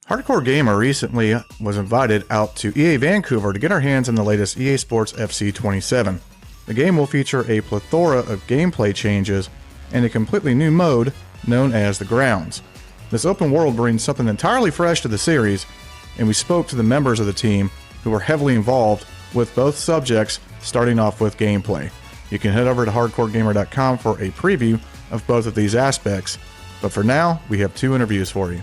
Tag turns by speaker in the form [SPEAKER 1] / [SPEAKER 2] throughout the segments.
[SPEAKER 1] Hardcore Gamer recently was invited out to EA Vancouver to get our hands on the latest EA Sports FC 27. The game will feature a plethora of gameplay changes and a completely new mode known as the Grounds. This open world brings something entirely fresh to the series, and we spoke to the members of the team who were heavily involved with both subjects, starting off with gameplay. You can head over to hardcoregamer.com for a preview of both of these aspects, but for now, we have two interviews for you.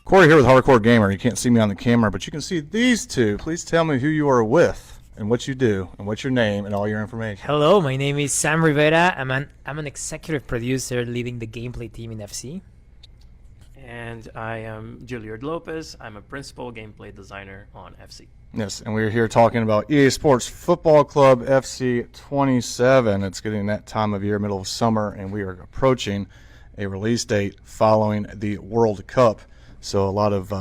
[SPEAKER 1] Corey here with Hardcore Gamer. You can't see me on the camera, but you can see these two. Please tell me who you are with and what you do and what's your name and all your information.
[SPEAKER 2] Hello, my name is Sam Rivera. I'm an executive producer leading the gameplay team in FC.
[SPEAKER 3] And I am Gilliard Lopes. I'm a principal gameplay designer on FC.
[SPEAKER 1] Yes, and we're here talking about EA Sports Football Club FC 27. It's getting that time of year, middle of summer, and we are approaching a release date following the World Cup. So a lot of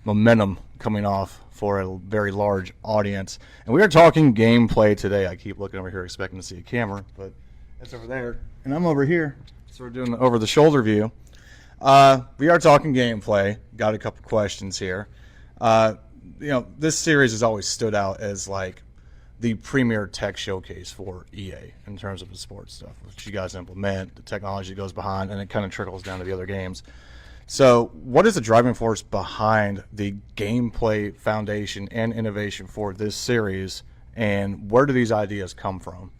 [SPEAKER 1] momentum coming off for a very large audience. And we are talking gameplay today. I keep looking over here expecting to see a camera, but it's over there. And I'm over here. So we're doing the over-the-shoulder view. We are talking gameplay. Got a couple questions here. This series has always stood out as like the premier tech showcase for EA in terms of the sports stuff, which you guys implement, the technology goes behind, and it kind of trickles down to the other games. So what is the driving force behind the gameplay foundation and innovation for this series, and where do these ideas come from?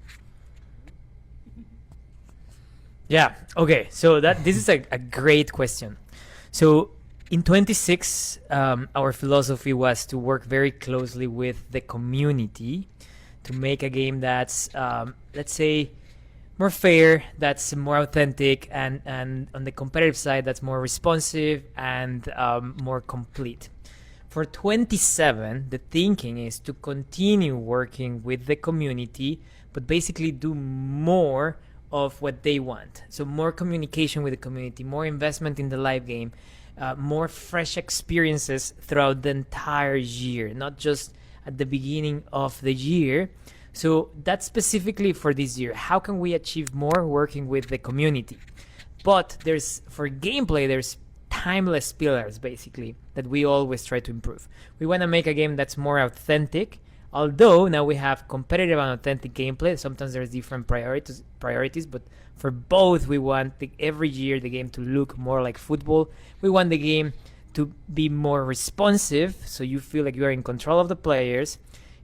[SPEAKER 2] Yeah, okay, so this is a great question. So in 26, our philosophy was to work very closely with the community to make a game that's, let's say, more fair, that's more authentic, and on the competitive side, that's more responsive and more complete. For 27, the thinking is to continue working with the community, but basically do more of what they want. So more communication with the community, more investment in the live game, more fresh experiences throughout the entire year, not just at the beginning of the year. So that's specifically for this year. How can we achieve more working with the community? But for gameplay, there's timeless pillars, basically, that we always try to improve. We want to make a game that's more authentic, although now we have competitive and authentic gameplay. Sometimes there's different priorities, but for both, we want every year the game to look more like football. We want the game to be more responsive, so you feel like you are in control of the players.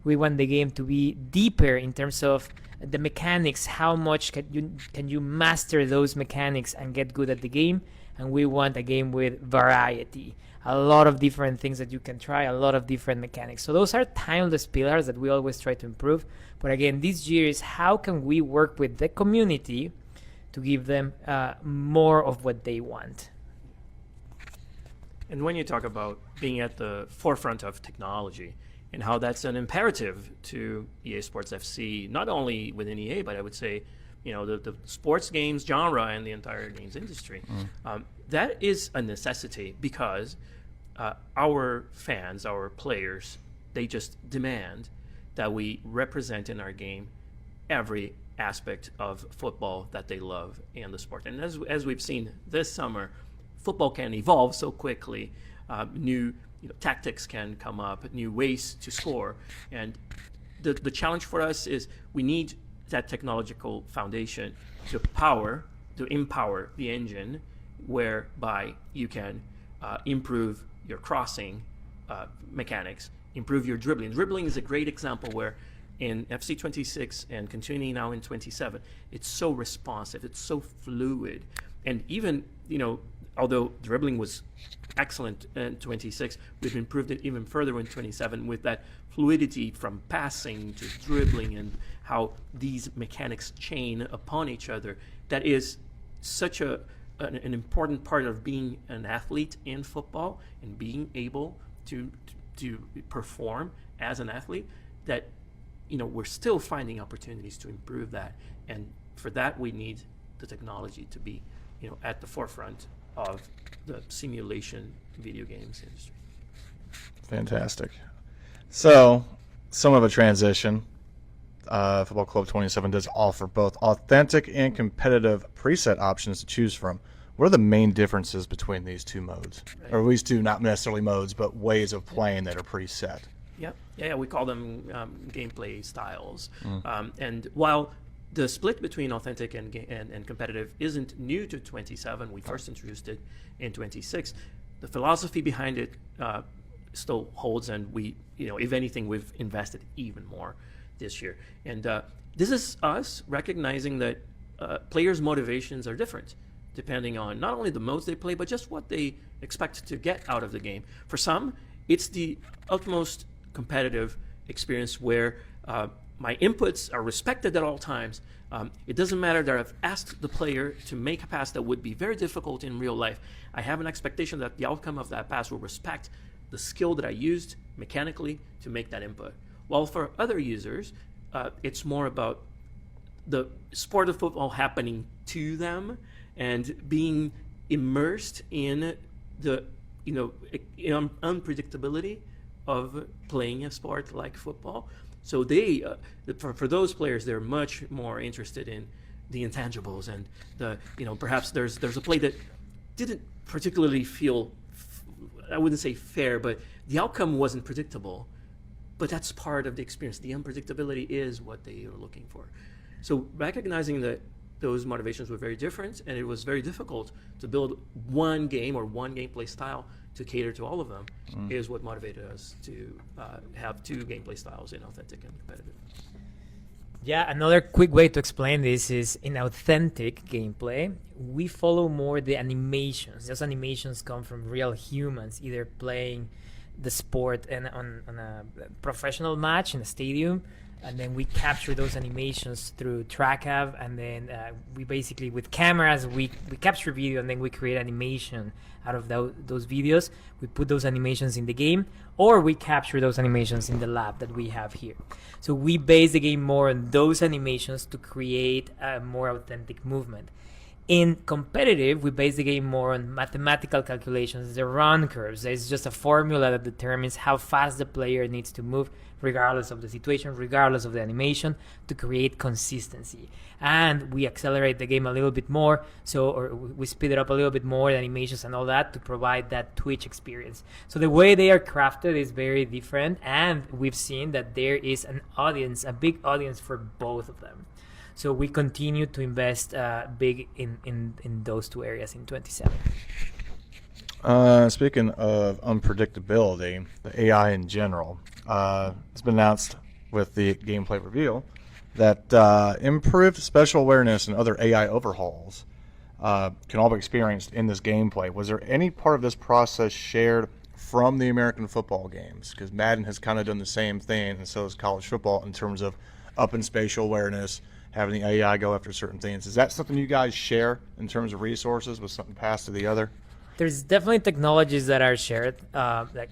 [SPEAKER 2] We want the game to be deeper in terms of the mechanics. How much can you master those mechanics and get good at the game? And we want a game with variety. A lot of different things that you can try, a lot of different mechanics. So those are timeless pillars that we always try to improve. But again, this year is how can we work with the community to give them more of what they want.
[SPEAKER 3] And when you talk about being at the forefront of technology, and how that's an imperative to EA Sports FC, not only within EA, but I would say, the sports games genre and the entire games industry. That is a necessity because our fans, our players, they just demand that we represent in our game every aspect of football that they love and the sport. And as we've seen this summer, football can evolve so quickly. New tactics can come up, new ways to score, and the challenge for us is we need that technological foundation to empower the engine, whereby you can improve your crossing mechanics, improve your dribbling. Dribbling is a great example where in FC 26 and continuing now in 27, it's so responsive, it's so fluid, and even although dribbling was excellent in 26, we've improved it even further in 27 with that fluidity from passing to dribbling and how these mechanics chain upon each other. That is such an important part of being an athlete in football and being able to perform as an athlete, that we're still finding opportunities to improve that, and for that we need the technology to be at the forefront of the simulation video games industry.
[SPEAKER 1] Fantastic. So, some of a transition. Football Club 27 does offer both authentic and competitive preset options to choose from. What are the main differences between these two modes?
[SPEAKER 3] Right.
[SPEAKER 1] Or these two, not necessarily modes, but ways of playing that are preset?
[SPEAKER 3] Yeah, we call them gameplay styles. And while the split between authentic and competitive isn't new to 27, we first introduced it in 26. The philosophy behind it still holds, and if anything, we've invested even more this year. And this is us recognizing that players' motivations are different depending on not only the modes they play, but just what they expect to get out of the game. For some, it's the utmost competitive experience where my inputs are respected at all times. It doesn't matter that I've asked the player to make a pass that would be very difficult in real life. I have an expectation that the outcome of that pass will respect the skill that I used mechanically to make that input. While for other users, it's more about the sport of football happening to them and being immersed in the unpredictability of playing a sport like football. So they, for those players, they're much more interested in the intangibles and perhaps there's a play that didn't particularly feel, I wouldn't say fair, but the outcome wasn't predictable. But that's part of the experience. The unpredictability is what they are looking for. So recognizing that those motivations were very different, and it was very difficult to build one game or one gameplay style to cater to all of them, is what motivated us to have two gameplay styles in authentic and competitive.
[SPEAKER 2] Yeah, another quick way to explain this is in authentic gameplay, we follow more the animations. Those animations come from real humans, either playing the sport on a professional match in a stadium, and then we capture those animations through TrackAv, and then we basically, with cameras, we capture video, and then we create animation out of those videos. We put those animations in the game, or we capture those animations in the lab that we have here. So we base the game more on those animations to create a more authentic movement. In competitive, we base the game more on mathematical calculations, the run curves. There's just a formula that determines how fast the player needs to move, regardless of the situation, regardless of the animation, to create consistency. And we accelerate the game a little bit more, or we speed it up a little bit more, the animations and all that, to provide that Twitch experience. So the way they are crafted is very different, and we've seen that there is an audience, a big audience for both of them. So we continue to invest big in those two areas in 27.
[SPEAKER 1] Speaking of unpredictability, the AI in general, it's been announced with the gameplay reveal that improved special awareness and other AI overhauls can all be experienced in this gameplay. Was there any part of this process shared from the American football games? Because Madden has kind of done the same thing, and so has college football, in terms of up in spatial awareness, having the AI go after certain things. Is that something you guys share in terms of resources? Was something passed to the other?
[SPEAKER 2] There's definitely technologies that are shared, like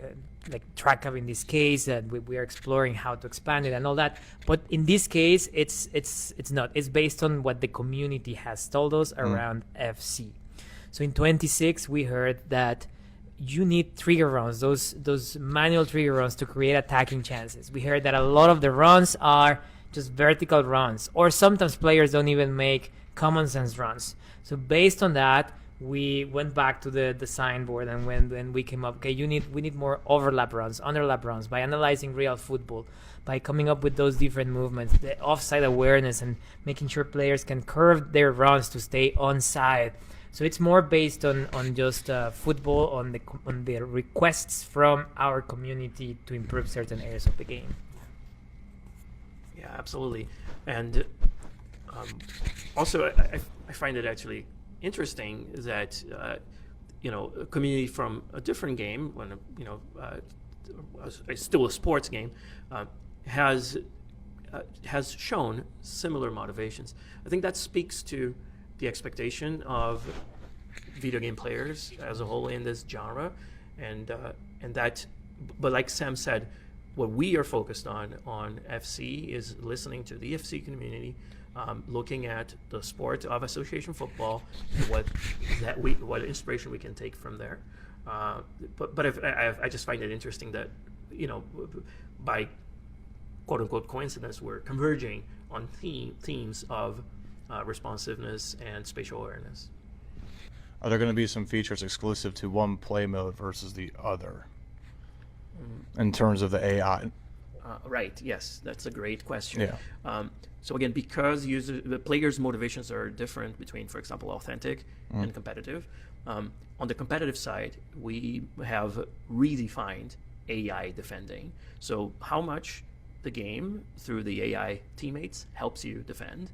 [SPEAKER 2] TrackUp in this case, that we are exploring how to expand it and all that. But in this case, it's not. It's based on what the community has told us around FC. So in 26, we heard that you need trigger runs, those manual trigger runs, to create attacking chances. We heard that a lot of the runs are just vertical runs, or sometimes players don't even make common sense runs. So based on that, we went back to the design board, and when we came up, we need more overlap runs, underlap runs, by analyzing real football, by coming up with those different movements, the offside awareness, and making sure players can curve their runs to stay onside. So it's more based on just football, on the requests from our community to improve certain areas of the game.
[SPEAKER 3] Yeah, absolutely. And also, I find it actually interesting that a community from a different game, when still a sports game, has shown similar motivations. I think that speaks to the expectation of video game players as a whole in this genre, and that. But like Sam said, what we are focused on FC is listening to the FC community, looking at the sport of association football, what inspiration we can take from there. But I just find it interesting that by quote unquote coincidence, we're converging on themes of responsiveness and spatial awareness.
[SPEAKER 1] Are there going to be some features exclusive to one play mode versus the other in terms of the AI?
[SPEAKER 3] Right. Yes, that's a great question.
[SPEAKER 1] Yeah.
[SPEAKER 3] So again, because the players' motivations are different between, for example, authentic and competitive. On the competitive side, we have redefined AI defending. So how much the game through the AI teammates helps you defend.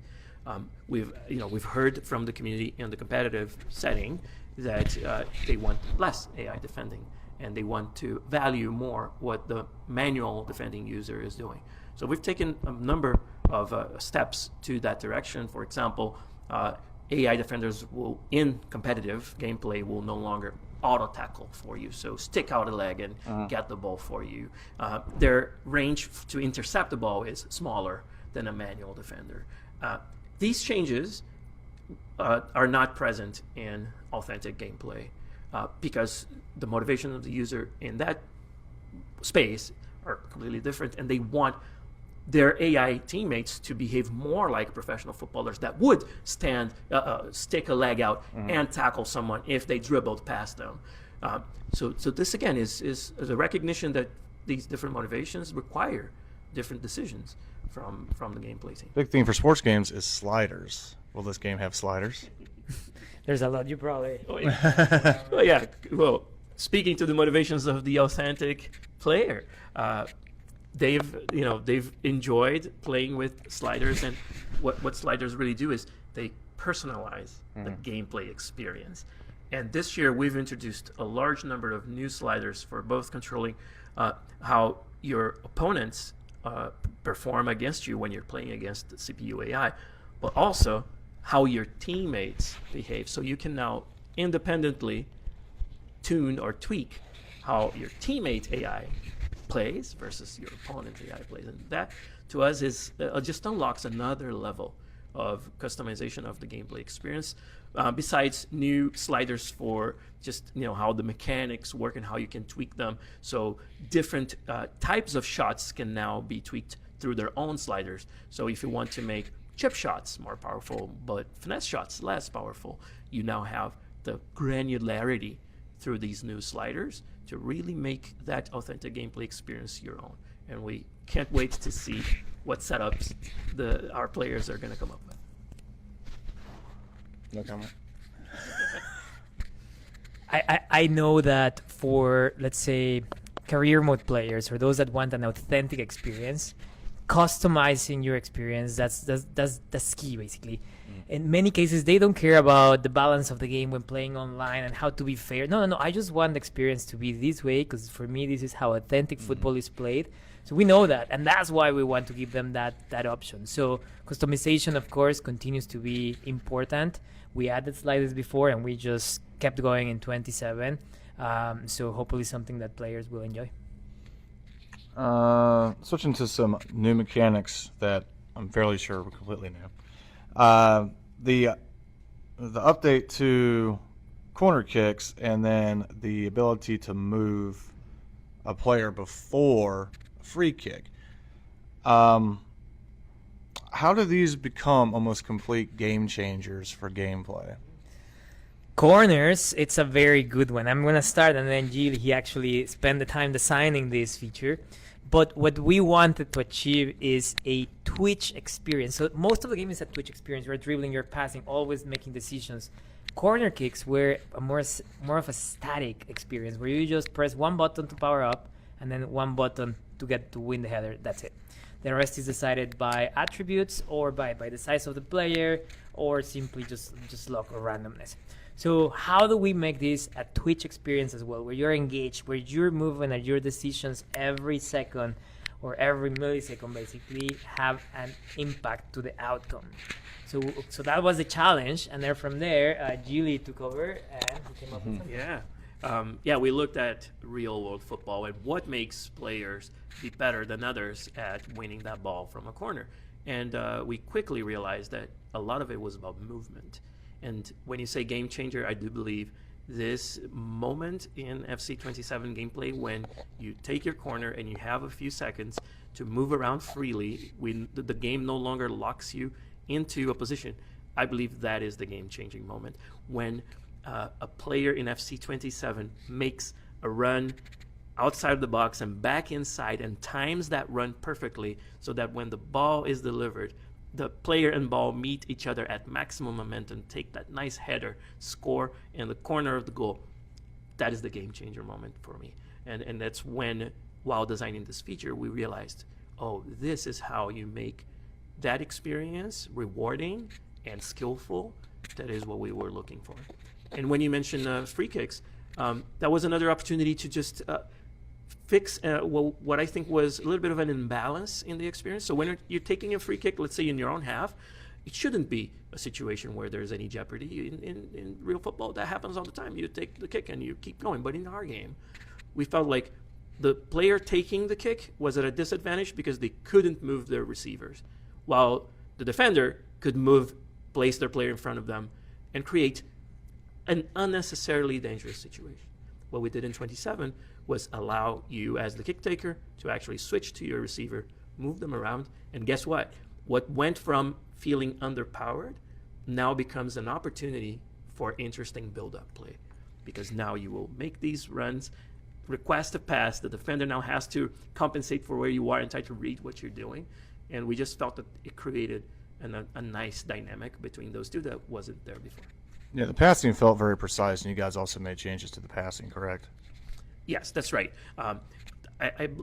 [SPEAKER 3] We've heard from the community in the competitive setting that they want less AI defending, and they want to value more what the manual defending user is doing. So we've taken a number of steps to that direction. For example, AI defenders will, in competitive gameplay, will no longer auto tackle for you. So stick out a leg and get the ball for you. Their range to intercept the ball is smaller than a manual defender. These changes are not present in authentic gameplay because the motivation of the user in that space are completely different, and they want their AI teammates to behave more like professional footballers that would stand, stick a leg out and tackle someone if they dribbled past them. So this again is a recognition that these different motivations require different decisions from the gameplay team.
[SPEAKER 1] Big thing for sports games is sliders. Will this game have sliders?
[SPEAKER 2] There's a lot you probably.
[SPEAKER 3] Well, speaking to the motivations of the authentic player, they've enjoyed playing with sliders, and what sliders really do is they personalize the gameplay experience. And this year we've introduced a large number of new sliders for both controlling how your opponents perform against you when you're playing against the CPU AI, but also how your teammates behave. So you can now independently tune or tweak how your teammate AI plays versus your opponent AI plays, and that to us is just unlocks another level of customization of the gameplay experience. Besides new sliders for just how the mechanics work and how you can tweak them, so different types of shots can now be tweaked through their own sliders. So if you want to make chip shots more powerful but finesse shots less powerful, you now have the granularity through these new sliders to really make that authentic gameplay experience your own. And we can't wait to see what setups our players are going to come up with.
[SPEAKER 1] No comment.
[SPEAKER 2] I know that for, let's say, career mode players or those that want an authentic experience, customizing your experience, that's key basically. In many cases, they don't care about the balance of the game when playing online and how to be fair. No, I just want the experience to be this way because for me, this is how authentic football is played. So we know that, and that's why we want to give them that option. So customization, of course, continues to be important. We added sliders before, and we just kept going in 27. So hopefully something that players will enjoy.
[SPEAKER 1] Switching to some new mechanics that I'm fairly sure were completely new. The update to corner kicks and then the ability to move a player before a free kick. How do these become almost complete game changers for gameplay?
[SPEAKER 2] Corners, it's a very good one. I'm going to start, and then Gilles, he actually spent the time designing this feature. But what we wanted to achieve is a twitch experience. So most of the game is a twitch experience. You're dribbling, you're passing, always making decisions. Corner kicks were more of a static experience where you just press one button to power up and then one button to win the header. That's it. The rest is decided by attributes or by the size of the player or simply just luck or randomness. So how do we make this a Twitch experience as well, where you're engaged, where you're moving and your decisions every second or every millisecond basically have an impact to the outcome? So that was the challenge, and then from there, Gilly took over and he came up with something.
[SPEAKER 3] We looked at real world football and what makes players be better than others at winning that ball from a corner. And we quickly realized that a lot of it was about movement. And when you say game changer, I do believe this moment in FC 27 gameplay when you take your corner and you have a few seconds to move around freely. The game no longer locks you into a position. I believe that is the game-changing moment when a player in FC27 makes a run outside of the box and back inside and times that run perfectly so that when the ball is delivered, the player and ball meet each other at maximum momentum, take that nice header, score in the corner of the goal. That is the game-changer moment for me. And that's when, while designing this feature, we realized, oh, this is how you make that experience rewarding and skillful. That is what we were looking for. And when you mentioned free kicks, that was another opportunity to just fix what I think was a little bit of an imbalance in the experience. So when you're taking a free kick, let's say in your own half, it shouldn't be a situation where there's any jeopardy. In real football, that happens all the time. You take the kick and you keep going. But in our game, we felt like the player taking the kick was at a disadvantage because they couldn't move their receivers, while the defender could place their player in front of them and create an unnecessarily dangerous situation. What we did in 27 was allow you as the kick taker to actually switch to your receiver, move them around, and guess what? What went from feeling underpowered now becomes an opportunity for interesting build-up play, because now you will make these runs, request a pass, the defender now has to compensate for where you are and try to read what you're doing, and we just felt that it created a nice dynamic between those two that wasn't there before.
[SPEAKER 1] Yeah, the passing felt very precise, and you guys also made changes to the passing, correct?
[SPEAKER 3] Yes, that's right.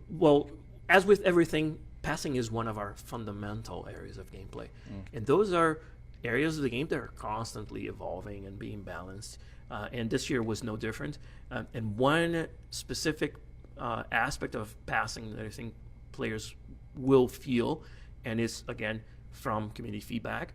[SPEAKER 3] Well, as with everything, passing is one of our fundamental areas of gameplay. And those are areas of the game that are constantly evolving and being balanced. And this year was no different. And one specific aspect of passing that I think players will feel, and is, again, from community feedback,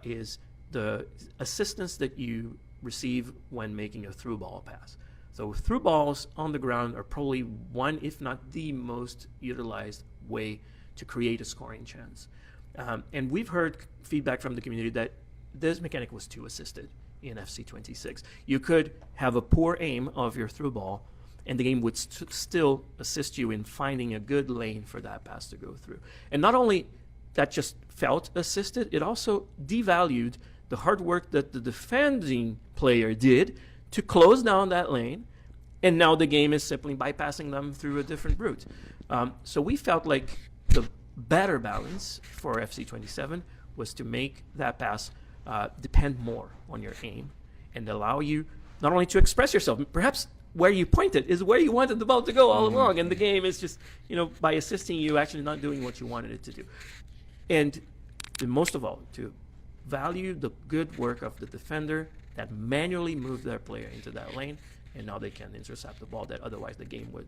[SPEAKER 3] is the assistance that you receive when making a through ball pass. So through balls on the ground are probably one, if not the most utilized way to create a scoring chance. And we've heard feedback from the community that this mechanic was too assisted in FC26. You could have a poor aim of your through ball, and the game would still assist you in finding a good lane for that pass to go through. And not only that just felt assisted, it also devalued the hard work that the defending player did to close down that lane, and now the game is simply bypassing them through a different route. So we felt like the better balance for FC27 was to make that pass depend more on your aim and allow you not only to express yourself, perhaps where you pointed is where you wanted the ball to go all along, and the game is just, by assisting you, actually not doing what you wanted it to do. And most of all, to value the good work of the defender that manually moved their player into that lane, and now they can intercept the ball that otherwise the game would,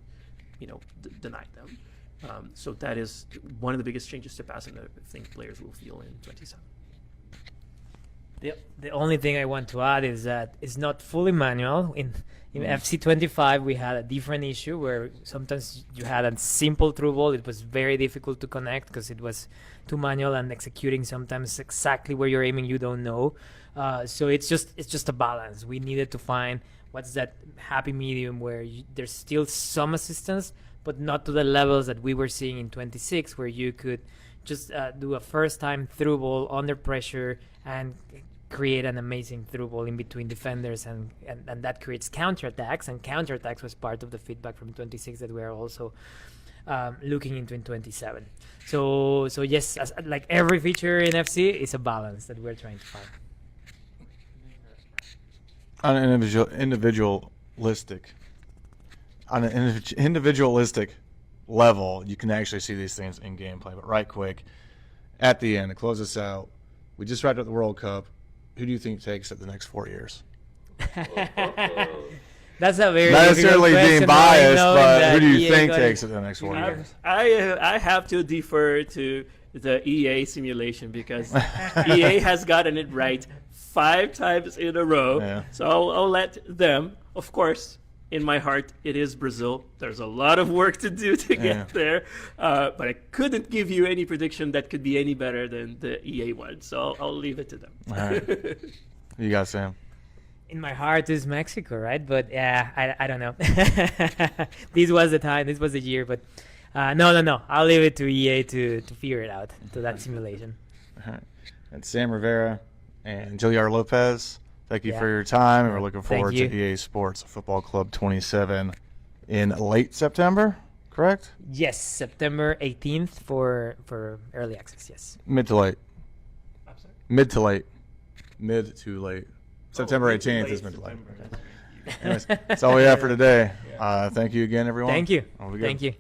[SPEAKER 3] deny them. So that is one of the biggest changes to passing that I think players will feel in 27.
[SPEAKER 2] The only thing I want to add is that it's not fully manual. In FC25, we had a different issue where sometimes you had a simple through ball. It was very difficult to connect because it was too manual, and executing sometimes exactly where you're aiming you don't know. So it's just a balance. We needed to find what's that happy medium where there's still some assistance, but not to the levels that we were seeing in 26, where you could just do a first-time through ball under pressure and create an amazing through ball in between defenders, and that creates counterattacks, and counterattacks was part of the feedback from 26 that we are also looking into in 27. So yes, like every feature in FC, is a balance that we're trying to find.
[SPEAKER 1] On an individualistic level, you can actually see these things in gameplay. But right quick, at the end, to close this out, we just wrapped up the World Cup. Who do you think takes it the next 4 years?
[SPEAKER 2] That's a very
[SPEAKER 1] not necessarily being biased, but who do you
[SPEAKER 2] EA
[SPEAKER 1] think takes it the next 4 years?
[SPEAKER 3] I have to defer to the EA simulation because EA has gotten it right 5 times in a row.
[SPEAKER 1] Yeah.
[SPEAKER 3] So I'll let them. Of course, in my heart, it is Brazil. There's a lot of work to do to get there. But I couldn't give you any prediction that could be any better than the EA one. So I'll leave it to them.
[SPEAKER 1] All right. You got Sam?
[SPEAKER 2] In my heart is Mexico, right? But yeah, I don't know. This was the time. This was the year. But No. I'll leave it to EA to figure it out, to that simulation.
[SPEAKER 1] All right. And Sam Rivera and Gilliard Lopes, thank you
[SPEAKER 2] Yeah.
[SPEAKER 1] for your time, and we're looking
[SPEAKER 2] Thank
[SPEAKER 1] forward
[SPEAKER 2] you.
[SPEAKER 1] to EA Sports Football Club 27 in late September, correct?
[SPEAKER 2] Yes, September 18th for early access. Yes.
[SPEAKER 1] Mid to late.
[SPEAKER 3] I'm sorry?
[SPEAKER 1] Mid to late. Mid to late. September
[SPEAKER 3] mid to
[SPEAKER 1] 18th
[SPEAKER 3] late
[SPEAKER 1] is mid to late.
[SPEAKER 3] September.
[SPEAKER 1] Okay. Anyways, that's all we have for today. Thank you again, everyone.
[SPEAKER 2] Thank you.
[SPEAKER 1] All we got.
[SPEAKER 2] Thank you.